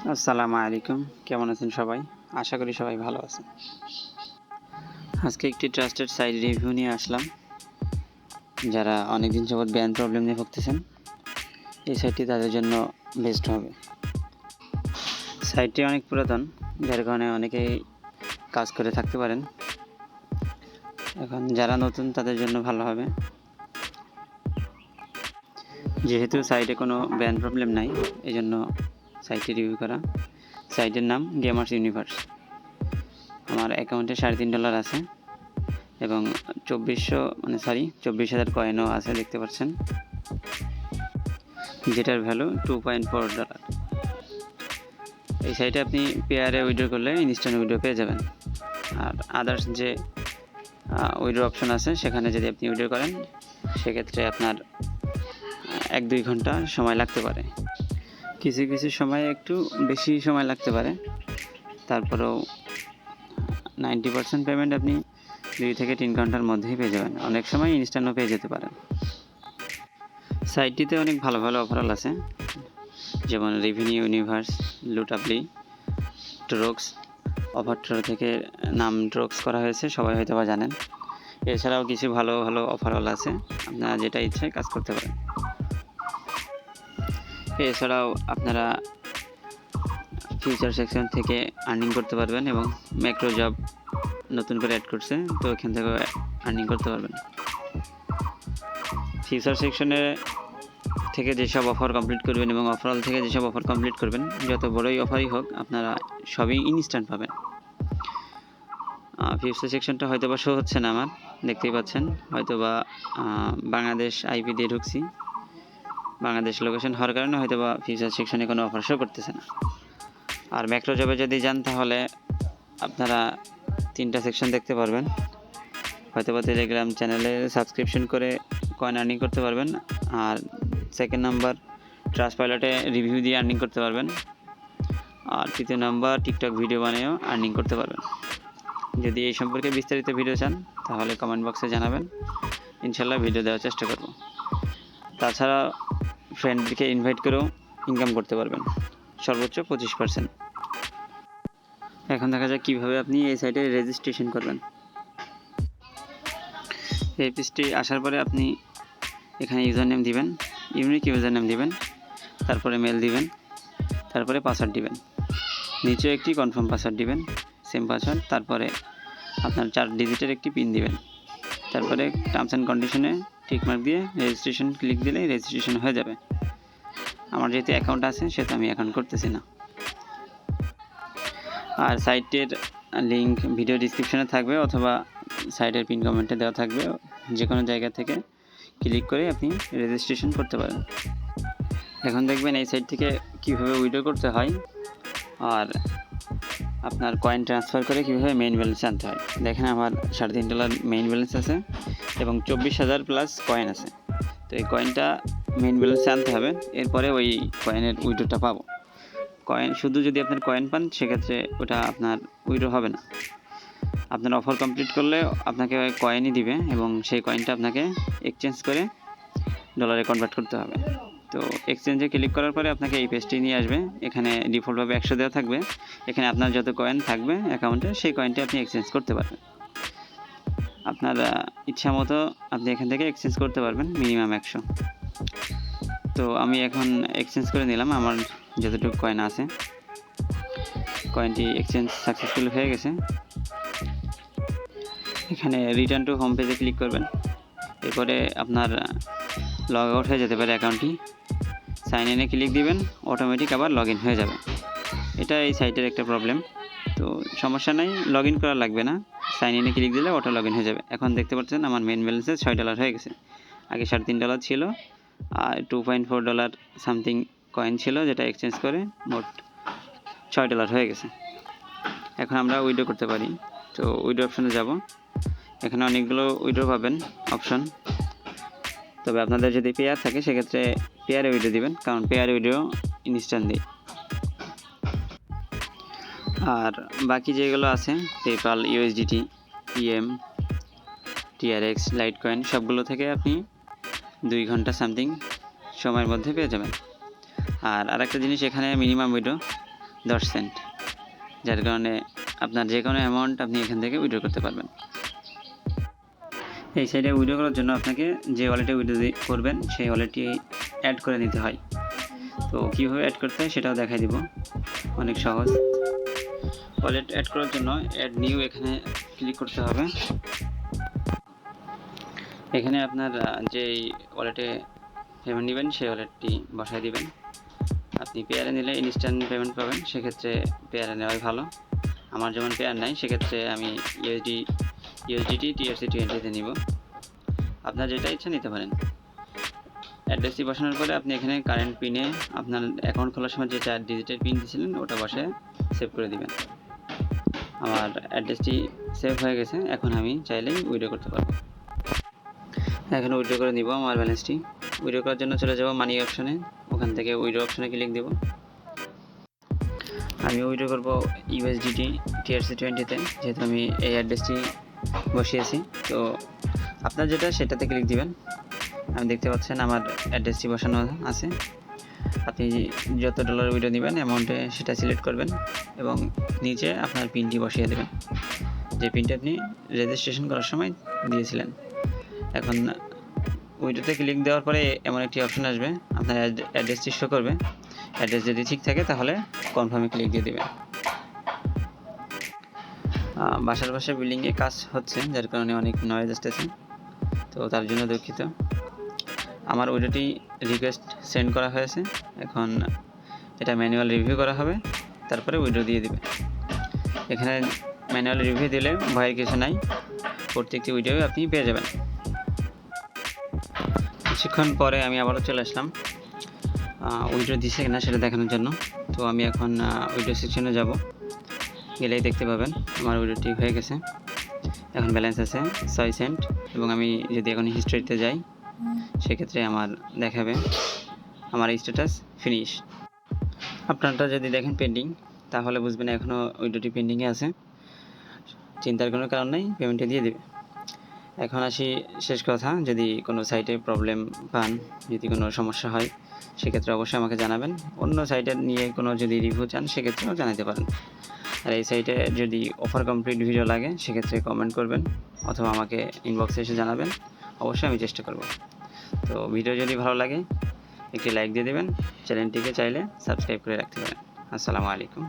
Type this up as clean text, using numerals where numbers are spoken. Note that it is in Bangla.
আসসালামু আলাইকুম, কেমন আছেন সবাই? আশা করি সবাই ভালো আছেন। আজকে একটি ট্রাস্টেড সাইট রিভিউ নিয়ে আসলাম। যারা অনেকদিন যাবৎ ব্যান প্রবলেম নিয়ে ভুগতেছেন, এই সাইটটি তাদের জন্য বেস্ট হবে। সাইটটি অনেক পুরাতন, যার কারণে অনেকেই কাজ করে থাকতে পারেন। এখন যারা নতুন তাদের জন্য ভালো হবে। যেহেতু সাইটে কোনো ব্যান প্রবলেম নাই, এই জন্য সাইটটি রিভিউ করা। সাইটের নাম গেমার্স ইউনিভার্স। আমার অ্যাকাউন্টে $3.5 আছে এবং 24,000 কয়েনও আছে, দেখতে পাচ্ছেন, যেটার ভ্যালু $2.4। এই সাইটে আপনি পেয়ারে উইথড্র করলে ইনস্ট্যান্ট উইথড্র পেয়ে যাবেন। আর আদার্স যে উইথড্র অপশন আছে, সেখানে যদি আপনি উইথড্র করেন, সেক্ষেত্রে আপনার 1-2 ঘন্টা সময় লাগতে পারে। কিছু কিছু সময় একটু বেশি সময় লাগতে পারে, তারপরেও 90% পেমেন্ট আপনি 2 থেকে 3 ঘন্টার মধ্যেই পেয়ে যাবেন। অনেক সময় ইনস্ট্যান্টও পেয়ে যেতে পারেন। সাইটটিতে অনেক ভালো ভালো অফার আছে, যেমন রেভিনিউ ইউনিভার্স, লুটাবলি, ড্রোক্স। অফার থেকে নাম ড্রোক্স করা হয়েছে, সবাই হয়তো বা জানেন। এছাড়াও কিছু ভালো ভালো অফার আছে, আপনারা যেটা ইচ্ছে কাজ করতে পারেন। এছাড়াও আপনারা ফিউচার সেকশন থেকে আর্নিং করতে পারবেন এবং ম্যাক্রো জব নতুন করে অ্যাড করছে, তো এখান থেকে আর্নিং করতে পারবেন। ফিউচার সেকশনে থেকে যেসব অফার কমপ্লিট করবেন এবং অফারল থেকে যেসব অফার কমপ্লিট করবেন, যত বড়ই অফারই হোক, আপনারা সবই ইনস্ট্যান্ট পাবেন। ফিউচার সেকশনটা হয়তো বা শো হচ্ছে না, আমার দেখতেই পাচ্ছেন, হয়তো বা বাংলাদেশ আইপি দিয়ে ঢুকছি, বাংলাদেশ লোকেশন হওয়ার কারণে হয়তো বা ফিউচার সেকশনে কোনো অফার শো করতেছে না। আর ম্যাক্রো জবে যদি যান, তাহলে আপনারা 3টা সেকশন দেখতে পারবেন। হয়তো বা টেলিগ্রাম চ্যানেলে সাবস্ক্রিপশন করে কয়েন আর্নিং করতে পারবেন। আর সেকেন্ড নাম্বার, ট্রাস্টপাইলটে রিভিউ দিয়ে আর্নিং করতে পারবেন। আর তৃতীয় নাম্বার, টিকটক ভিডিও বানিয়েও আর্নিং করতে পারবেন। যদি এই সম্পর্কে বিস্তারিত ভিডিও চান, তাহলে কমেন্ট বক্সে জানাবেন, ইনশাল্লাহ ভিডিও দেওয়ার চেষ্টা করব। তাছাড়া ফ্রেন্ডদেরকে ইনভাইট করেও ইনকাম করতে পারবেন, সর্বোচ্চ 25%। এখন দেখা যাক কীভাবে আপনি এই সাইটে রেজিস্ট্রেশন করবেন। এই পেজটি আসার পরে আপনি এখানে ইউজার নেম দিবেন, ইউনিক ইউজার নেম দিবেন, তারপরে মেল দিবেন, তারপরে পাসওয়ার্ড দিবেন, নিচে একটি কনফার্ম পাসওয়ার্ড দিবেন, সেম পাসওয়ার্ড, তারপরে আপনার 4 ডিজিটের একটি পিন দিবেন, তারপরে টার্মস অ্যান্ড কন্ডিশনে টিকমার্ক দিয়ে রেজিস্ট্রেশন ক্লিক দিলেই রেজিস্ট্রেশন হয়ে যাবে। আমার যেহেতু অ্যাকাউন্ট আছে, সেটা আমি অ্যাকাউন্ট করতেছি না। আর সাইটের লিঙ্ক ভিডিও ডিসক্রিপশনে থাকবে, অথবা সাইটের পিন কমেন্টে দেওয়া থাকবে। যে কোনো জায়গা থেকে ক্লিক করে আপনি রেজিস্ট্রেশন করতে পারেন। এখন দেখবেন এই সাইট থেকে কীভাবে উইথড্র করতে হয়, আর আপনার কয়েন ট্রান্সফার করে কীভাবে মেইন ব্যালেন্স আনতে হয়। দেখেন, আমার $3.5 মেইন ব্যালেন্স আছে এবং 24,000 প্লাস কয়েন আছে। তো এই কয়েনটা মেইন ব্যালেন্সে আনতে হবে, এরপরে ওই কয়েনের উইথড্রটা পাবো। কয়েন শুধু যদি আপনার কয়েন পান, সেক্ষেত্রে ওটা আপনার উইথড্র হবে না। আপনার অফার কমপ্লিট করলে আপনাকে কয়েনই দিবে এবং সেই কয়েনটা আপনাকে এক্সচেঞ্জ করে ডলারে কনভার্ট করতে হবে। তো এক্সচেঞ্জে ক্লিক করার পরে আপনাকে এই পেজটি নিয়ে আসবে। এখানে ডিফল্টভাবে 100 দেওয়া থাকবে। এখানে আপনার যত কয়েন থাকবে অ্যাকাউন্টে, সেই কয়েনটি আপনি এক্সচেঞ্জ করতে পারবেন। আপনার ইচ্ছা মতো আপনি এখান থেকে এক্সচেঞ্জ করতে পারবেন, মিনিমাম 100। তো আমি এখন এক্সচেঞ্জ করে নিলাম আমার যতটুকু কয়েন আছে। কয়েনটি এক্সচেঞ্জ সাকসেসফুল হয়ে গেছে। এখানে রিটার্ন টু হোম পেজে ক্লিক করবেন। এরপরে আপনার লগ আউট হয়ে যেতে পারে অ্যাকাউন্টটি। সাইন ইনে ক্লিক দিবেন, অটোমেটিক আবার লগ ইন হয়ে যাবে। এটা এই সাইটের একটা প্রবলেম, তো সমস্যা নাই, লগ ইন করা লাগবে না। সাইন ইনে ক্লিক দিলে অটো লগ ইন হয়ে যাবে। এখন দেখতে পাচ্ছেন আমার মেইন ব্যালেন্সে $6 হয়ে গেছে। আগে $3.5 ছিল, আর $2.4 সামথিং কয়েন ছিল, যেটা এক্সচেঞ্জ করে মোট $6 হয়ে গেছে। এখন আমরা উইথড্র করতে পারি। তো উইথড্র অপশনে যাব। এখানে অনেকগুলো উইথড্র পাবেন অপশন, তবে আপনাদের যদি পেয়ার থাকে, সেক্ষেত্রে পেয়ারে উইথড্র দিবেন, কারণ পেয়ারে উইথড্র ইনস্ট্যান্ট দিই। আর বাকি যেগুলো আছে, PayPal, USDT, PM, TRX, light coin, সবগুলো থেকে আপনি 2 ঘন্টা সামথিং সময়ের মধ্যে পেয়ে যাবেন। আর আরেকটা জিনিস, এখানে মিনিমাম উইথড্র 10 সেন্ট, যার কারণে আপনার যে কোনো অ্যামাউন্ট আপনি এখান থেকে উইথড্র করতে পারবেন। এই সাইডে উইথড্র করার জন্য আপনাকে যে ওয়ালেটে উইথড্র করবেন সেই ওয়ালেটটি অ্যাড করে নিতে হয়। তো কীভাবে অ্যাড করতে হয় সেটাও দেখাই দিব, অনেক সহজ। ওয়ালেট অ্যাড করার জন্য অ্যাড নিউ এখানে ক্লিক করতে হবে। এখানে আপনার যেই ওয়ালেটে পেমেন্ট নেবেন সেই ওয়ালেটটি বসায় দিবেন। আপনি পেয়ারে নিলে ইনস্ট্যান্ট পেমেন্ট পাবেন, সেক্ষেত্রে পেয়ারে নেওয়াই ভালো। আমার যেমন পেয়ার নাই, সেক্ষেত্রে আমি ইউএসডিটি TRC20 নিব। আপনার যেটা ইচ্ছা নিতে পারেন। অ্যাড্রেসটি বসানোর পরে আপনি এখানে কারেন্ট পিনে আপনার অ্যাকাউন্ট খোলার সময় যে 4 ডিজিটের পিন দিয়েছিলেন ওটা বসে সেভ করে দিবেন। আমার অ্যাড্রেসটি সেভ হয়ে গেছে, এখন আমি চাইলেই উইথড্র করতে পারবো। এখন উইথড্র করে নিব আমার ব্যালেন্সটি। উইথড্র করার জন্য চলে যাব মানি অপশনে, ওখান থেকে উইথড্র অপশনে ক্লিক দেব। আমি উইথড্র করব ইউএসডিটি TRC20-তে, যেহেতু আমি এই অ্যাড্রেসটি বসিয়েছি। তো আপনার যেটা সেটাতে ক্লিক দিবেন। আমি দেখতে পাচ্ছেন আমার অ্যাড্রেসটি বসানো আছে। আপনি যত ডলার উইথড্র নেবেন অ্যামাউন্টে সেটা সিলেক্ট করবেন এবং নিচে আপনার পিনটি বসিয়ে দেবেন, যে পিনটি আপনি রেজিস্ট্রেশন করার সময় দিয়েছিলেন। এখন উইথড্রতে ক্লিক দেওয়ার পরে এমন একটি অপশন আসবে, আপনার অ্যাড্রেসটি শো করবে। অ্যাড্রেস যদি ঠিক থাকে তাহলে কনফার্মে ক্লিক দিয়ে দেবেন। বাসার পাশে বিল্ডিংয়ে কাজ হচ্ছে, যার কারণে অনেক নয়েজ আসতেছে, তো তার জন্য দুঃখিত। আমার উইথড্রটি রিকোয়েস্ট সেন্ড করা হয়েছে, এখন এটা ম্যানুয়াল রিভিউ করা হবে, তারপরে উইথড্র দিয়ে দিবে। এখানে ম্যানুয়াল রিভিউ দিলে ভয়ের কিছু নাই, প্রত্যেকটি উইথড্রো আপনি পেয়ে যাবেন। কিছুক্ষণ পরে আমি আবারও চলে আসলাম উইথড্র দিচ্ছে কিনা সেটা দেখানোর জন্য। তো আমি এখন উইথড্র সেকশনে যাব, গেলেই দেখতে পাবেন আমার উইথড্রটি হয়ে গেছে। এখন ব্যালেন্স আছে 6 সেন্ট, এবং আমি যদি এখন হিস্ট্রিতে যাই সেক্ষেত্রে আমার দেখাবে আমার স্ট্যাটাস ফিনিশ। আপনারটা যদি দেখেন পেন্ডিং, তাহলে বুঝবেন এখনও উইথড্রটি পেন্ডিংয়ে আছে। চিন্তার কোনো কারণ নেই, পেমেন্টে দিয়ে দেবে। এখন আসি শেষ কথা, যদি কোনো সাইটে প্রবলেম পান, যদি কোনো সমস্যা হয় সেক্ষেত্রে অবশ্যই আমাকে জানাবেন। অন্য সাইটের নিয়ে কোনো যদি রিভিউ চান সেক্ষেত্রেও জানাতে পারেন। আর এই সাইটে যদি অফার কমপ্লিট ভিডিও লাগে সেক্ষেত্রে কমেন্ট করবেন অথবা আমাকে ইনবক্সে এসে জানাবেন, অবশ্যই আমি চেষ্টা করব। তো ভিডিও যদি ভালো লাগে একটি লাইক দিয়ে দেবেন, চ্যানেলটিকে চাইলে সাবস্ক্রাইব করে রাখতে পারেন। আসসালামু আলাইকুম।